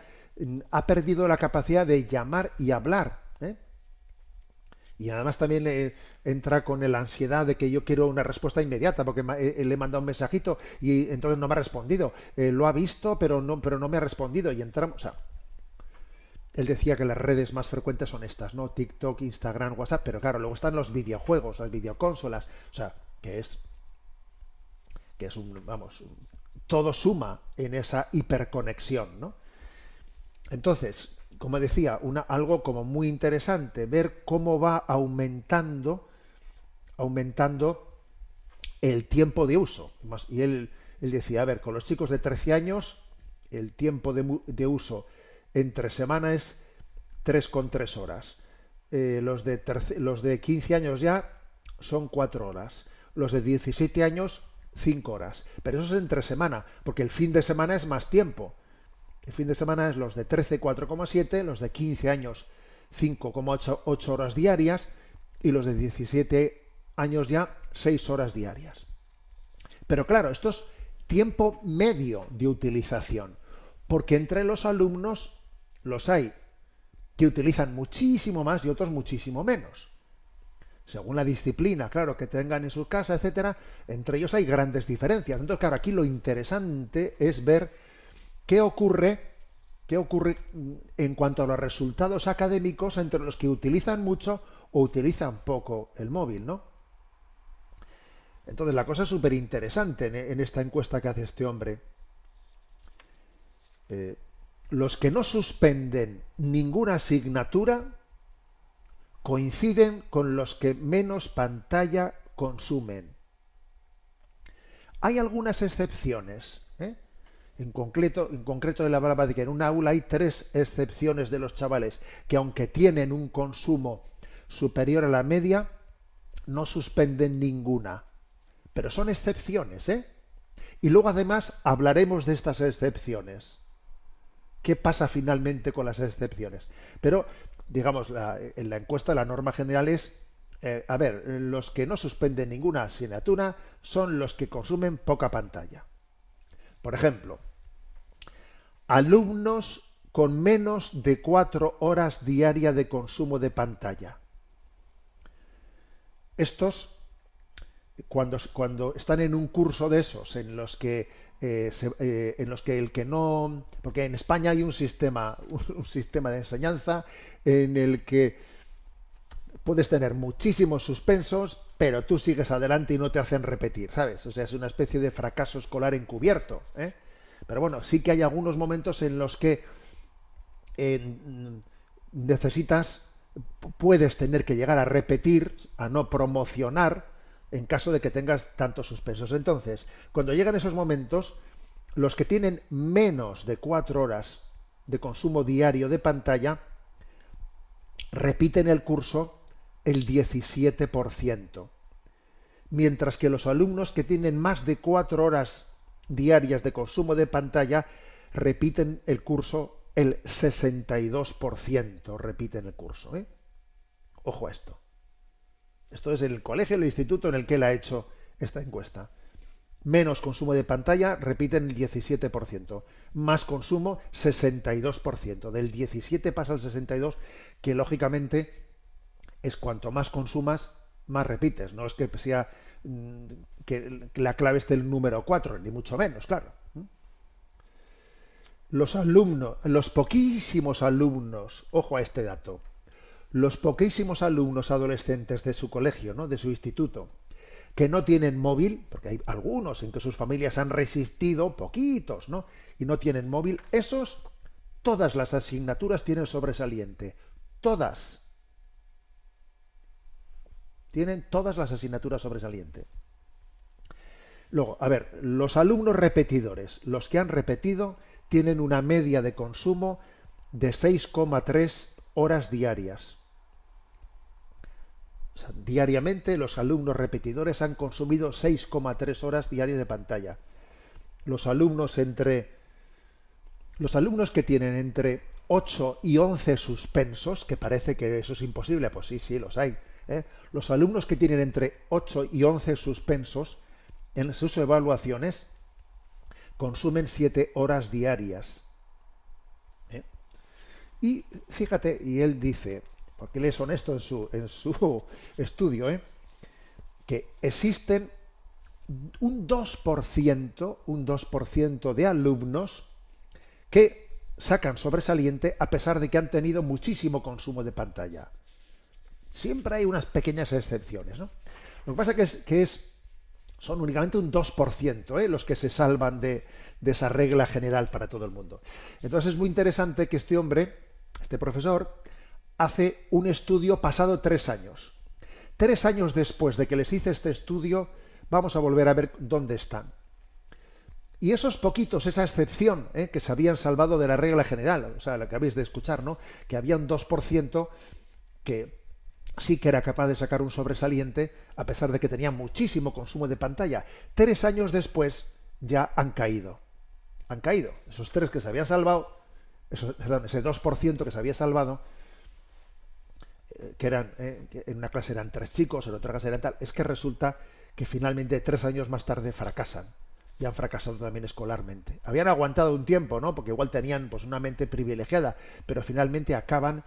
Speaker 3: ha perdido la capacidad de llamar y hablar, ¿eh? Y además también entra con la ansiedad de que yo quiero una respuesta inmediata, porque le he mandado un mensajito y entonces no me ha respondido. Lo ha visto, pero no me ha respondido. Y entramos. O sea, él decía que las redes más frecuentes son estas, ¿no? TikTok, Instagram, WhatsApp, pero claro, luego están los videojuegos, las videoconsolas. O sea, que es todo suma en esa hiperconexión, ¿no? Entonces, como decía, algo como muy interesante, ver cómo va aumentando el tiempo de uso. Y él decía, a ver, con los chicos de 13 años, el tiempo de uso entre semana es 3,3 horas. Los de 15 años ya son 4 horas. Los de 17 años, 5 horas. Pero eso es entre semana, porque el fin de semana es más tiempo. El fin de semana es los de 13, 4,7, los de 15 años, 5,8 horas diarias, y los de 17 años ya, 6 horas diarias. Pero claro, esto es tiempo medio de utilización, porque entre los alumnos los hay que utilizan muchísimo más y otros muchísimo menos. Según la disciplina, claro, que tengan en su casa, etcétera, entre ellos hay grandes diferencias. Entonces, claro, aquí lo interesante es ver ¿qué ocurre en cuanto a los resultados académicos entre los que utilizan mucho o utilizan poco el móvil, ¿no? Entonces la cosa es súper interesante en esta encuesta que hace este hombre. Los que no suspenden ninguna asignatura coinciden con los que menos pantalla consumen. Hay algunas excepciones, ¿eh? En concreto él hablaba de que en un aula hay 3 excepciones de los chavales que, aunque tienen un consumo superior a la media, no suspenden ninguna. Pero son excepciones, ¿eh? Y luego además hablaremos de estas excepciones. ¿Qué pasa finalmente con las excepciones? Pero, digamos, en la encuesta la norma general es, a ver, los que no suspenden ninguna asignatura son los que consumen poca pantalla. Por ejemplo, alumnos con menos de 4 horas diarias de consumo de pantalla. Estos, cuando están en un curso de esos, en los que el que no... Porque en España hay un sistema de enseñanza en el que puedes tener muchísimos suspensos, pero tú sigues adelante y no te hacen repetir, ¿sabes? O sea, es una especie de fracaso escolar encubierto, ¿eh? Pero bueno, sí que hay algunos momentos en los que puedes tener que llegar a repetir, a no promocionar, en caso de que tengas tantos suspensos. Entonces, cuando llegan esos momentos, los que tienen menos de 4 horas de consumo diario de pantalla repiten el curso el 17%, mientras que los alumnos que tienen más de 4 horas diarias de consumo de pantalla repiten el curso el 62%, repiten el curso, ¿eh? Ojo a esto. Esto es el colegio, el instituto en el que él ha hecho esta encuesta. Menos consumo de pantalla, repiten el 17%. Más consumo, 62%. Del 17 pasa al 62, que lógicamente es cuanto más consumas, más repites. No es que sea que la clave esté el número 4, ni mucho menos, claro. Los alumnos, los poquísimos alumnos, ojo a este dato, los poquísimos alumnos adolescentes de su colegio, ¿no?, de su instituto, que no tienen móvil, porque hay algunos en que sus familias han resistido, poquitos, ¿no?, y no tienen móvil, esos, todas las asignaturas tienen sobresaliente. Todas. Tienen todas las asignaturas sobresaliente. Luego, a ver, los alumnos repetidores, los que han repetido, tienen una media de consumo de 6,3 horas diarias. O sea, diariamente los alumnos repetidores han consumido 6,3 horas diarias de pantalla. Los alumnos que tienen entre 8 y 11 suspensos, que parece que eso es imposible, pues sí, los hay. Los alumnos que tienen entre 8 y 11 suspensos en sus evaluaciones consumen 7 horas diarias. Y fíjate, y él dice, porque él es honesto en su estudio, que existen un 2% de alumnos que sacan sobresaliente a pesar de que han tenido muchísimo consumo de pantalla. Siempre hay unas pequeñas excepciones, ¿no? Lo que pasa son únicamente un 2%, los que se salvan de esa regla general para todo el mundo. Entonces es muy interesante que este hombre, este profesor, hace un estudio pasado 3 años. 3 años después de que les hice este estudio, vamos a volver a ver dónde están. Y esos poquitos, esa excepción, que se habían salvado de la regla general, o sea, lo que habéis de escuchar, ¿no?, que había un 2% que sí que era capaz de sacar un sobresaliente, a pesar de que tenía muchísimo consumo de pantalla. 3 años después ya han caído. Han caído. Esos 3 que se habían salvado, ese 2% que se había salvado, que eran, que en una clase eran 3 chicos, en otra clase eran tal, es que resulta que finalmente 3 años más tarde fracasan. Y han fracasado también escolarmente. Habían aguantado un tiempo, ¿no?, porque igual tenían pues una mente privilegiada, pero finalmente acaban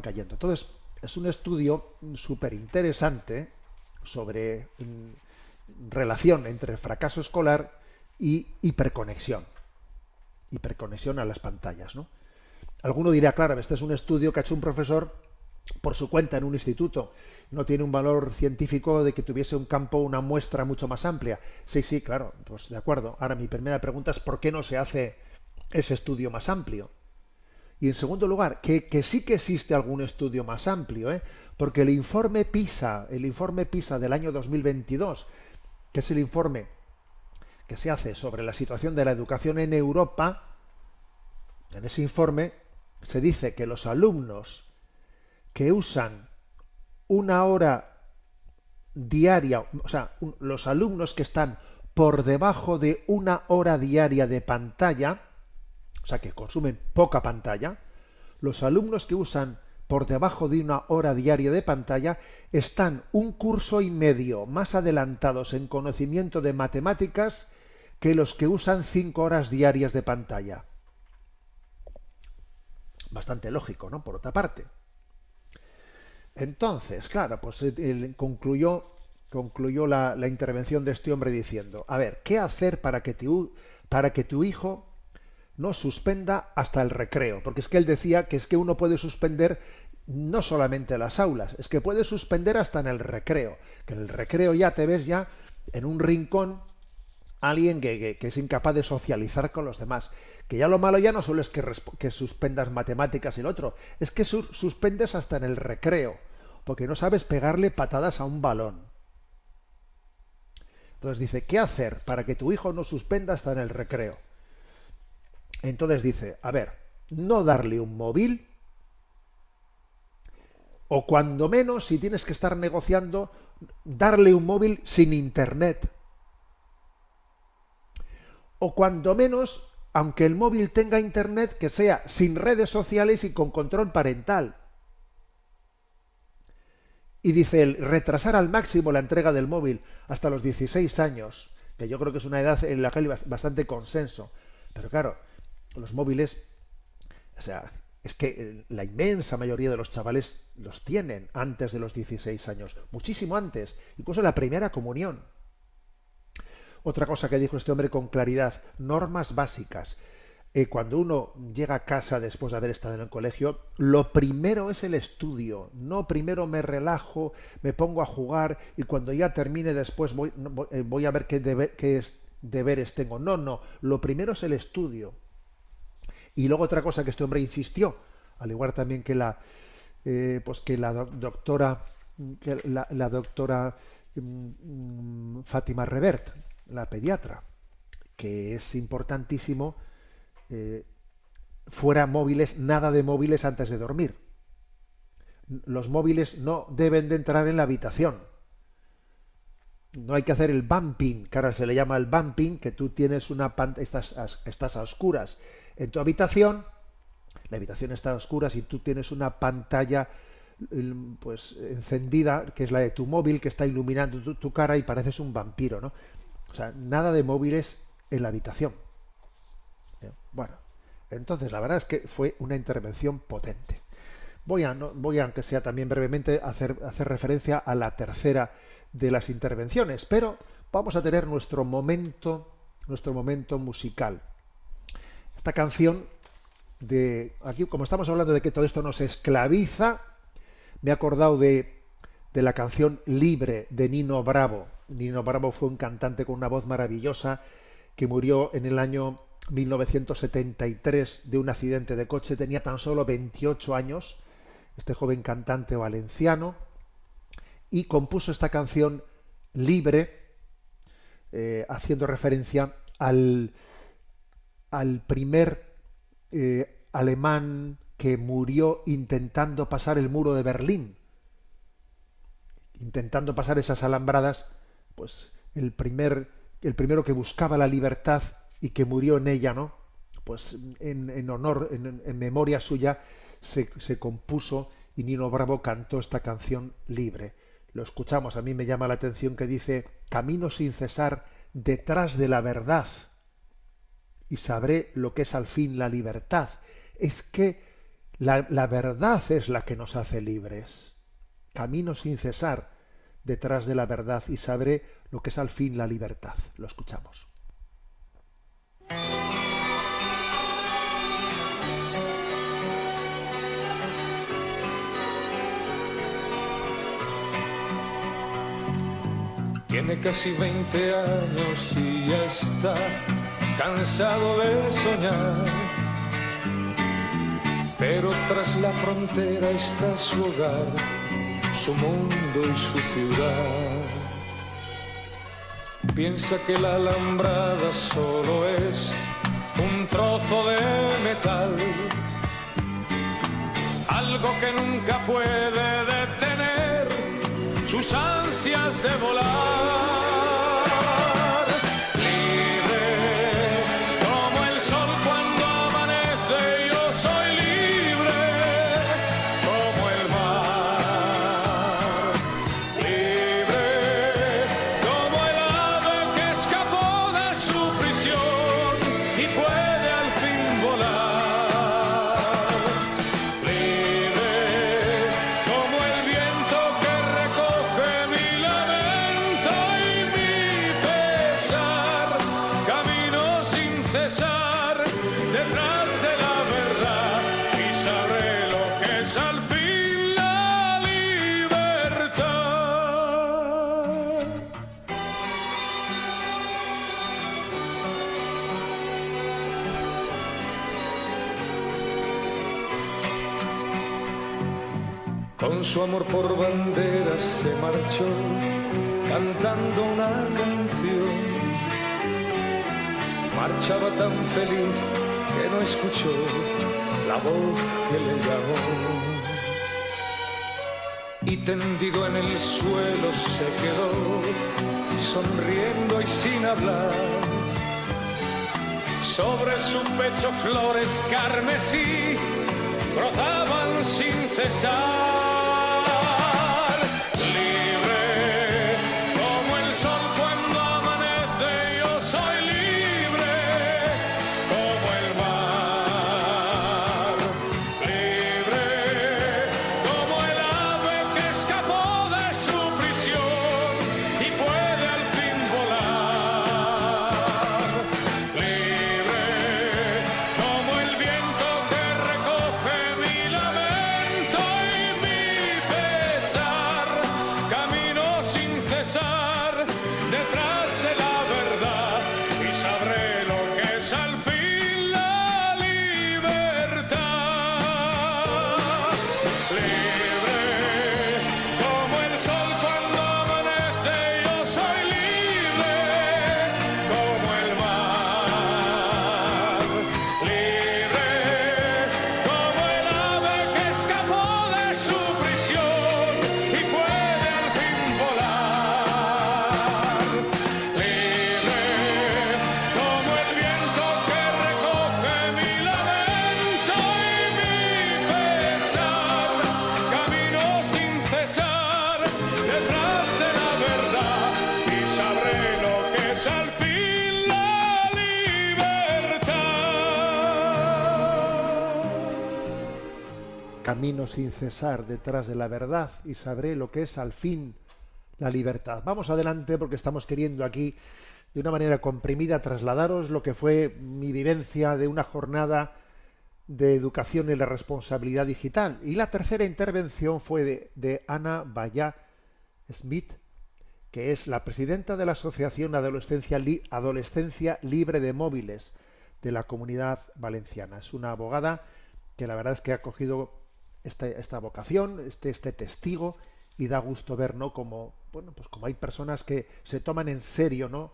Speaker 3: cayendo. Entonces, es un estudio súper interesante sobre relación entre fracaso escolar y hiperconexión. Hiperconexión a las pantallas, ¿no? Alguno dirá, claro, este es un estudio que ha hecho un profesor por su cuenta en un instituto. No tiene un valor científico de que tuviese un campo, una muestra mucho más amplia. Sí, claro, pues de acuerdo. Ahora mi primera pregunta es ¿por qué no se hace ese estudio más amplio? Y en segundo lugar, que sí que existe algún estudio más amplio, porque el informe PISA del año 2022, que es el informe que se hace sobre la situación de la educación en Europa, en ese informe se dice que los alumnos que usan 1 hora diaria, o sea, los alumnos que están por debajo de 1 hora diaria de pantalla, o sea, que consumen poca pantalla, los alumnos que usan por debajo de 1 hora diaria de pantalla están 1 curso y medio más adelantados en conocimiento de matemáticas que los que usan 5 horas diarias de pantalla. Bastante lógico, ¿no?, por otra parte. Entonces, claro, pues él concluyó la intervención de este hombre diciendo, a ver, ¿qué hacer para que tu hijo no suspenda hasta el recreo? Porque es que él decía que es que uno puede suspender no solamente las aulas, es que puede suspender hasta en el recreo, que en el recreo ya te ves ya en un rincón alguien que es incapaz de socializar con los demás, que ya lo malo ya no solo es que suspendas matemáticas y lo otro, es que suspendes hasta en el recreo, porque no sabes pegarle patadas a un balón. Entonces dice, ¿qué hacer para que tu hijo no suspenda hasta en el recreo? Entonces dice, a ver, no darle un móvil, o cuando menos, si tienes que estar negociando, darle un móvil sin internet. O cuando menos, aunque el móvil tenga internet, que sea sin redes sociales y con control parental. Y dice él, retrasar al máximo la entrega del móvil hasta los 16 años, que yo creo que es una edad en la que hay bastante consenso. Pero claro, los móviles, o sea, es que la inmensa mayoría de los chavales los tienen antes de los 16 años, muchísimo antes, incluso en la primera comunión. Otra cosa que dijo este hombre con claridad, normas básicas. Cuando uno llega a casa después de haber estado en el colegio, lo primero es el estudio. No primero me relajo, me pongo a jugar y cuando ya termine después voy a ver qué deberes tengo. No, lo primero es el estudio. Y luego otra cosa que este hombre insistió, al igual también que la doctora Fátima Revert, la pediatra, que es importantísimo fuera móviles, nada de móviles antes de dormir. Los móviles no deben de entrar en la habitación. No hay que hacer el bumping, que ahora se le llama el bumping, que tú tienes estás a oscuras en tu habitación, la habitación está a oscuras y tú tienes una pantalla pues encendida, que es la de tu móvil, que está iluminando tu cara y pareces un vampiro, ¿no? O sea, nada de móviles en la habitación. Bueno, entonces la verdad es que fue una intervención potente. Voy a, aunque sea también brevemente, hacer referencia a la tercera de las intervenciones, pero vamos a tener nuestro momento musical. Esta canción aquí, como estamos hablando de que todo esto nos esclaviza, me he acordado de la canción Libre de Nino Bravo. Nino Bravo fue un cantante con una voz maravillosa que murió en el año 1973 de un accidente de coche. Tenía tan solo 28 años, este joven cantante valenciano, y compuso esta canción Libre, haciendo referencia al primer alemán que murió intentando pasar el muro de Berlín, intentando pasar esas alambradas, pues el primero que buscaba la libertad y que murió en ella, ¿no? Pues en honor, en memoria suya, se compuso y Nino Bravo cantó esta canción Libre. Lo escuchamos, a mí me llama la atención que dice: camino sin cesar detrás de la verdad y sabré lo que es al fin la libertad. Es que la verdad es la que nos hace libres. Camino sin cesar detrás de la verdad y sabré lo que es al fin la libertad. Lo escuchamos.
Speaker 4: Tiene casi 20 años y ya está cansado de soñar, pero tras la frontera está su hogar, su mundo y su ciudad. Piensa que la alambrada solo es un trozo de metal, algo que nunca puede detener sus ansias de volar. Con su amor por banderas se marchó, cantando una canción. Marchaba tan feliz que no escuchó la voz que le llamó. Y tendido en el suelo se quedó, sonriendo y sin hablar. Sobre su pecho flores carmesí brotaban sin cesar.
Speaker 3: camino sin cesar detrás de la verdad y sabré lo que es al fin la libertad. Vamos adelante porque estamos queriendo aquí, de una manera comprimida, trasladaros lo que fue mi vivencia de una jornada de educación y la responsabilidad digital. Y la tercera intervención fue de Ana Bayá Smith, que es la presidenta de la Asociación Adolescencia Libre de Móviles de la Comunidad Valenciana. Es una abogada que la verdad es que ha cogido esta vocación, este testigo, y da gusto ver, ¿no?, como, bueno, pues como hay personas que se toman en serio, ¿no?,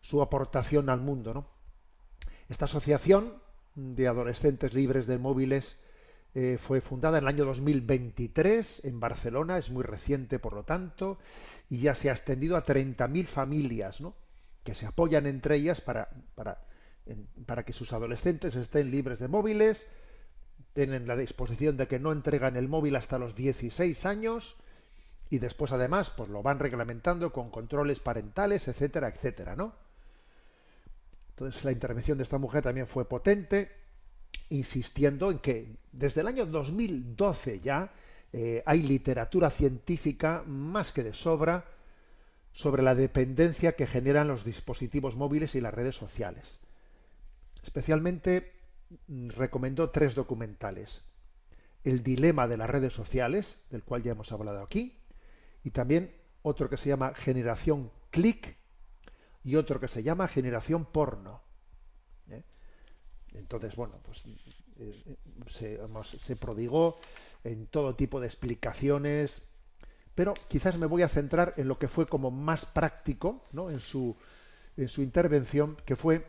Speaker 3: su aportación al mundo, ¿no? Esta asociación de adolescentes libres de móviles fue fundada en el año 2023 en Barcelona, es muy reciente por lo tanto, y ya se ha extendido a 30.000 familias, ¿no?, que se apoyan entre ellas para que sus adolescentes estén libres de móviles, tienen la disposición de que no entregan el móvil hasta los 16 años y después además pues lo van reglamentando con controles parentales, etcétera, etcétera, ¿no? Entonces la intervención de esta mujer también fue potente, insistiendo en que desde el año 2012 ya hay literatura científica más que de sobra sobre la dependencia que generan los dispositivos móviles y las redes sociales. Especialmente recomendó 3 documentales: El dilema de las redes sociales, del cual ya hemos hablado aquí, y también otro que se llama Generación Click y otro que se llama Generación Porno. Entonces, bueno, pues se prodigó en todo tipo de explicaciones, pero quizás me voy a centrar en lo que fue como más práctico, ¿no?, en su intervención, que fue,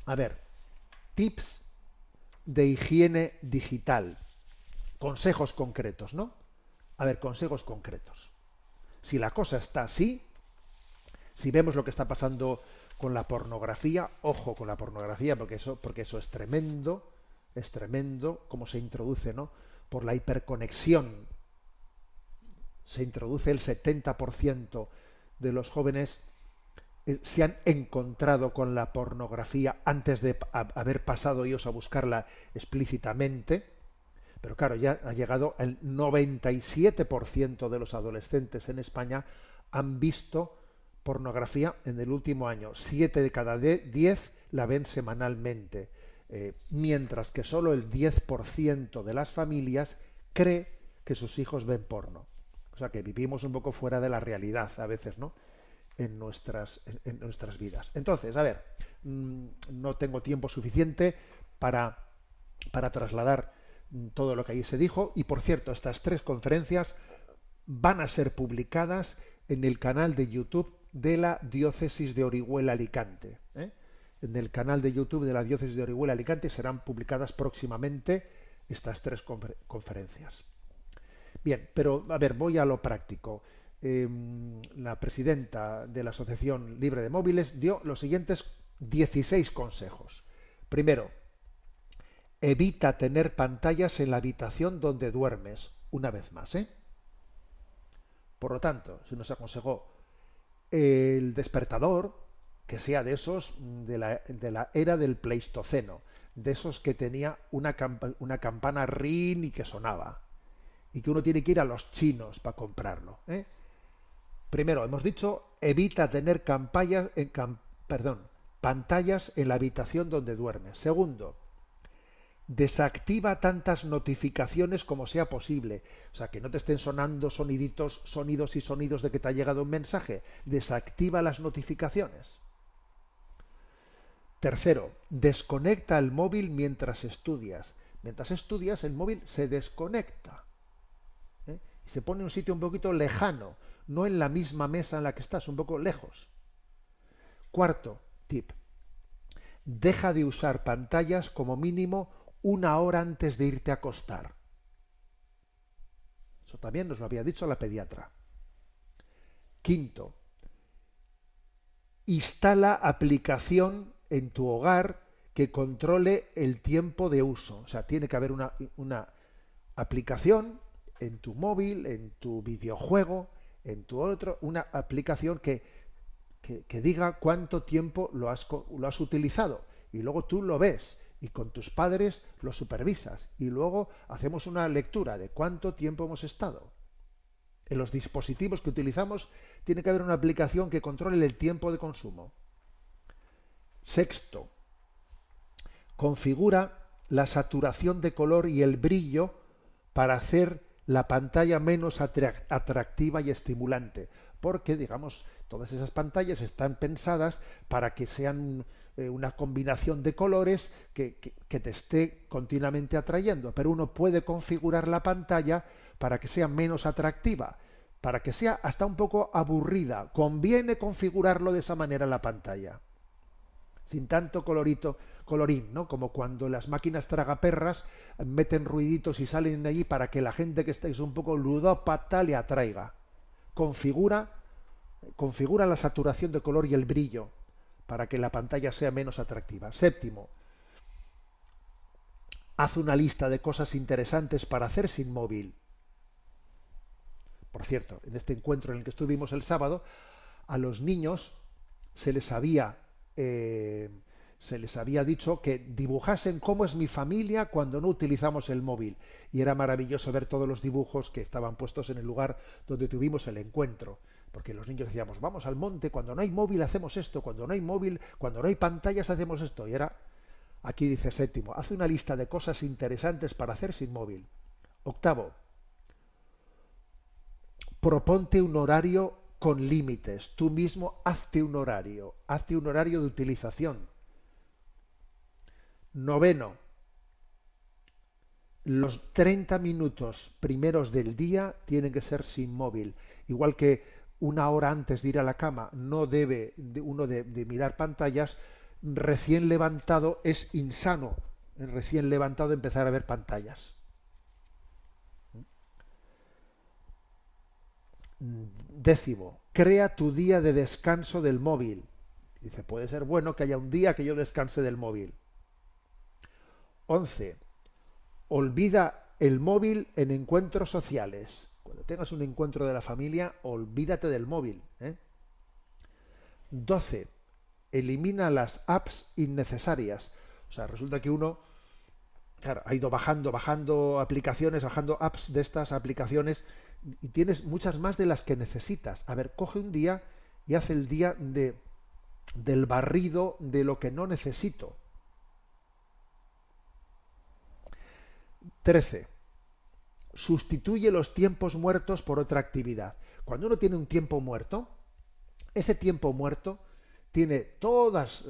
Speaker 3: a ver, tips de higiene digital, consejos concretos, ¿no? A ver, consejos concretos. Si la cosa está así, si vemos lo que está pasando con la pornografía, ojo con la pornografía, porque eso es tremendo cómo se introduce, ¿no?, por la hiperconexión. Se introduce el 70% de los jóvenes se han encontrado con la pornografía antes de haber pasado ellos a buscarla explícitamente, pero claro, ya ha llegado el 97% de los adolescentes en España han visto pornografía en el último año. 7 de cada 10 la ven semanalmente, mientras que solo el 10% de las familias cree que sus hijos ven porno. O sea que vivimos un poco fuera de la realidad a veces, ¿no?, en nuestras vidas. Entonces, a ver, no tengo tiempo suficiente para trasladar todo lo que allí se dijo, y por cierto, estas 3 conferencias van a ser publicadas en el canal de YouTube de la Diócesis de Orihuela Alicante. En el canal de YouTube de la Diócesis de Orihuela Alicante serán publicadas próximamente estas 3 conferencias. Bien, pero a ver, voy a lo práctico. La presidenta de la Asociación Libre de Móviles dio los siguientes 16 consejos. Primero, evita tener pantallas en la habitación donde duermes. Una vez más, Por lo tanto, se nos aconsejó el despertador que sea de esos de la era del Pleistoceno, de esos que tenía una campana ring y que sonaba, y que uno tiene que ir a los chinos para comprarlo. Primero, hemos dicho, evita tener pantallas en la habitación donde duermes. Segundo, desactiva tantas notificaciones como sea posible. O sea, que no te estén sonando sonidos y sonidos de que te ha llegado un mensaje. Desactiva las notificaciones. Tercero, desconecta el móvil mientras estudias. Mientras estudias, el móvil se desconecta. Y se pone en un sitio un poquito lejano, no en la misma mesa en la que estás, un poco lejos. Cuarto tip, deja de usar pantallas como mínimo 1 hora antes de irte a acostar. Eso también nos lo había dicho la pediatra. Quinto, instala aplicación en tu hogar que controle el tiempo de uso. O sea, tiene que haber una aplicación en tu móvil, en tu videojuego, en tu otro, una aplicación que diga cuánto tiempo lo has utilizado, y luego tú lo ves y con tus padres lo supervisas y luego hacemos una lectura de cuánto tiempo hemos estado. En los dispositivos que utilizamos tiene que haber una aplicación que controle el tiempo de consumo. Sexto, configura la saturación de color y el brillo para hacer la pantalla menos atractiva y estimulante, porque, digamos, todas esas pantallas están pensadas para que sean una combinación de colores que te esté continuamente atrayendo, pero uno puede configurar la pantalla para que sea menos atractiva, para que sea hasta un poco aburrida. Conviene configurarlo de esa manera la pantalla, sin tanto colorín, ¿no? Como cuando las máquinas tragaperras meten ruiditos y salen allí para que la gente que estáis un poco ludópata le atraiga. Configura la saturación de color y el brillo para que la pantalla sea menos atractiva. Séptimo, haz una lista de cosas interesantes para hacer sin móvil. Por cierto, en este encuentro en el que estuvimos el sábado, a los niños se les había dicho que dibujasen cómo es mi familia cuando no utilizamos el móvil. Y era maravilloso ver todos los dibujos que estaban puestos en el lugar donde tuvimos el encuentro. Porque los niños decíamos, vamos al monte, cuando no hay móvil hacemos esto, cuando no hay móvil, cuando no hay pantallas hacemos esto. Y era, aquí dice séptimo, hace una lista de cosas interesantes para hacer sin móvil. Octavo, proponte un horario con límites. Tú mismo hazte un horario de utilización. Noveno, los 30 minutos primeros del día tienen que ser sin móvil. Igual que una hora antes de ir a la cama no debe uno de mirar pantallas, recién levantado es insano, recién levantado empezar a ver pantallas. Décimo, crea tu día de descanso del móvil. Dice, puede ser bueno que haya un día que yo descanse del móvil. 11. Olvida el móvil en encuentros sociales. Cuando tengas un encuentro de la familia, olvídate del móvil. 12. Elimina las apps innecesarias. O sea, resulta que uno, claro, ha ido bajando aplicaciones, bajando apps de estas aplicaciones y tienes muchas más de las que necesitas. A ver, coge un día y haz el día del barrido de lo que no necesito. 13. Sustituye los tiempos muertos por otra actividad. Cuando uno tiene un tiempo muerto, ese tiempo muerto tiene todos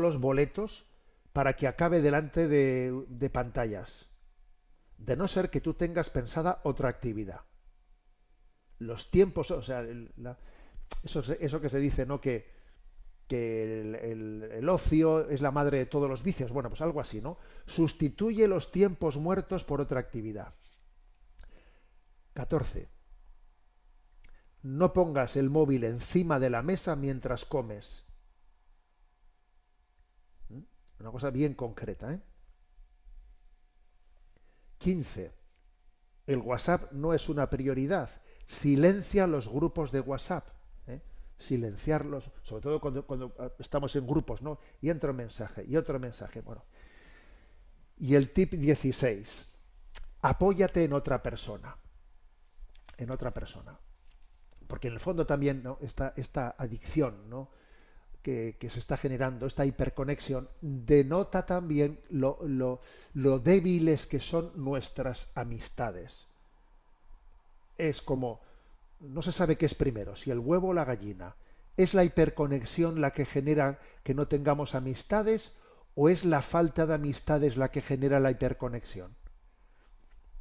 Speaker 3: los boletos para que acabe delante de pantallas. De no ser que tú tengas pensada otra actividad. Los tiempos, o sea, eso que se dice, ¿no? Que el ocio es la madre de todos los vicios. Bueno, pues algo así, ¿no? Sustituye los tiempos muertos por otra actividad. 14. No pongas el móvil encima de la mesa mientras comes. Una cosa bien concreta, ¿eh? 15. El WhatsApp no es una prioridad. Silencia los grupos de WhatsApp. Silenciarlos, sobre todo cuando estamos en grupos, ¿no? Y entra un mensaje y otro mensaje. Bueno. Y el tip 16. Apóyate en otra persona. En otra persona. Porque en el fondo también, ¿no? esta adicción, ¿no? que se está generando, esta hiperconexión, denota también lo débiles que son nuestras amistades. Es como, no se sabe qué es primero, si el huevo o la gallina. ¿Es la hiperconexión la que genera que no tengamos amistades o es la falta de amistades la que genera la hiperconexión?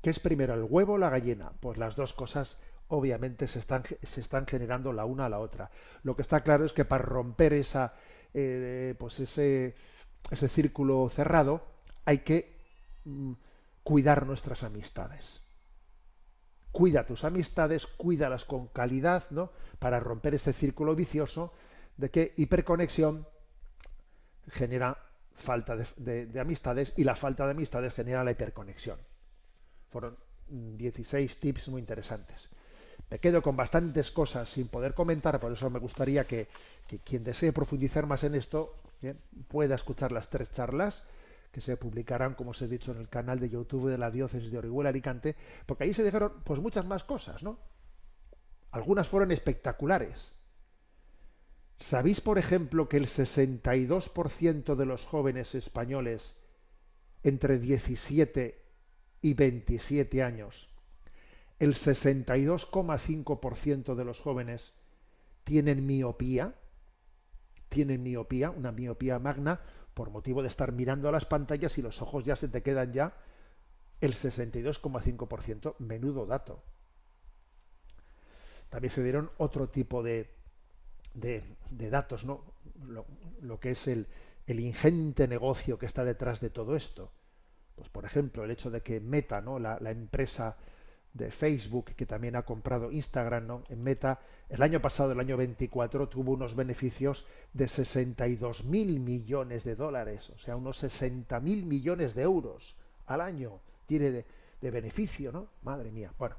Speaker 3: ¿Qué es primero, el huevo o la gallina? Pues las dos cosas obviamente se están generando la una a la otra. Lo que está claro es que para romper ese círculo cerrado hay que cuidar nuestras amistades. Cuida tus amistades, cuídalas con calidad, ¿no? Para romper ese círculo vicioso de que hiperconexión genera falta de amistades y la falta de amistades genera la hiperconexión. Fueron 16 tips muy interesantes. Me quedo con bastantes cosas sin poder comentar, por eso me gustaría que quien desee profundizar más en esto, bien, pueda escuchar las 3 charlas que se publicarán, como os he dicho, en el canal de YouTube de la Diócesis de Orihuela Alicante, porque ahí se dijeron pues muchas más cosas, ¿no? Algunas fueron espectaculares. ¿Sabéis, por ejemplo, que el 62% de los jóvenes españoles entre 17 y 27 años, el 62,5% de los jóvenes tienen miopía? Tienen miopía, una miopía magna, por motivo de estar mirando a las pantallas y los ojos ya se te quedan ya el 62,5%. Menudo dato. También se dieron otro tipo de datos, ¿no? Lo que es el ingente negocio que está detrás de todo esto. Pues por ejemplo, el hecho de que Meta, ¿no? la empresa de Facebook, que también ha comprado Instagram, ¿no? En Meta, el año pasado, el año 24, tuvo unos beneficios de 62.000 millones de dólares, o sea, unos 60.000 millones de euros al año tiene de beneficio, ¿no? Madre mía. Bueno,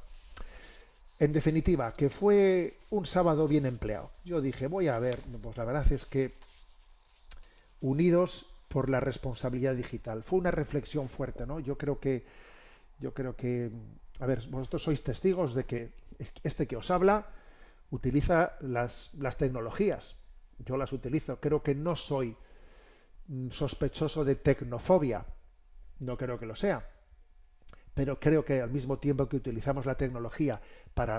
Speaker 3: en definitiva, que fue un sábado bien empleado. Yo dije, voy a ver, pues la verdad es que unidos por la responsabilidad digital. Fue una reflexión fuerte, ¿no? Yo creo que, a ver, vosotros sois testigos de que este que os habla utiliza las tecnologías. Yo las utilizo. Creo que no soy sospechoso de tecnofobia. No creo que lo sea. Pero creo que al mismo tiempo que utilizamos la tecnología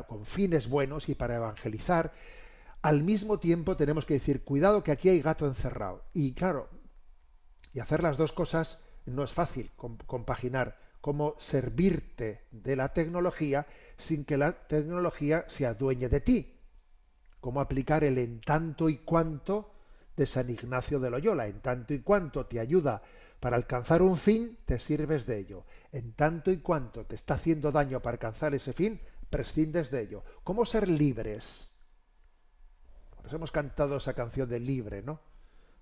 Speaker 3: con fines buenos y para evangelizar, al mismo tiempo tenemos que decir, cuidado que aquí hay gato encerrado. Y claro, y hacer las dos cosas no es fácil, compaginar cómo servirte de la tecnología sin que la tecnología se adueñe de ti. Cómo aplicar el en tanto y cuanto de San Ignacio de Loyola. En tanto y cuanto te ayuda para alcanzar un fin, te sirves de ello. En tanto y cuanto te está haciendo daño para alcanzar ese fin, prescindes de ello. ¿Cómo ser libres? Pues hemos cantado esa canción de Libre, ¿no?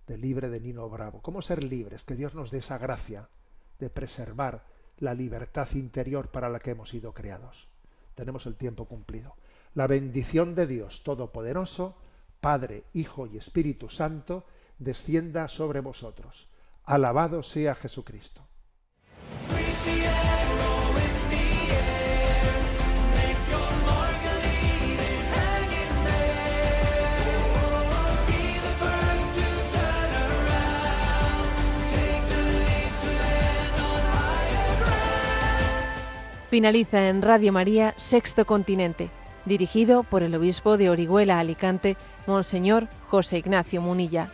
Speaker 3: De Libre de Nino Bravo. ¿Cómo ser libres? Que Dios nos dé esa gracia de preservar la libertad interior para la que hemos sido creados. Tenemos el tiempo cumplido. La bendición de Dios Todopoderoso, Padre, Hijo y Espíritu Santo, descienda sobre vosotros. Alabado sea Jesucristo.
Speaker 2: Finaliza en Radio María Sexto Continente, dirigido por el obispo de Orihuela Alicante, Monseñor José Ignacio Munilla.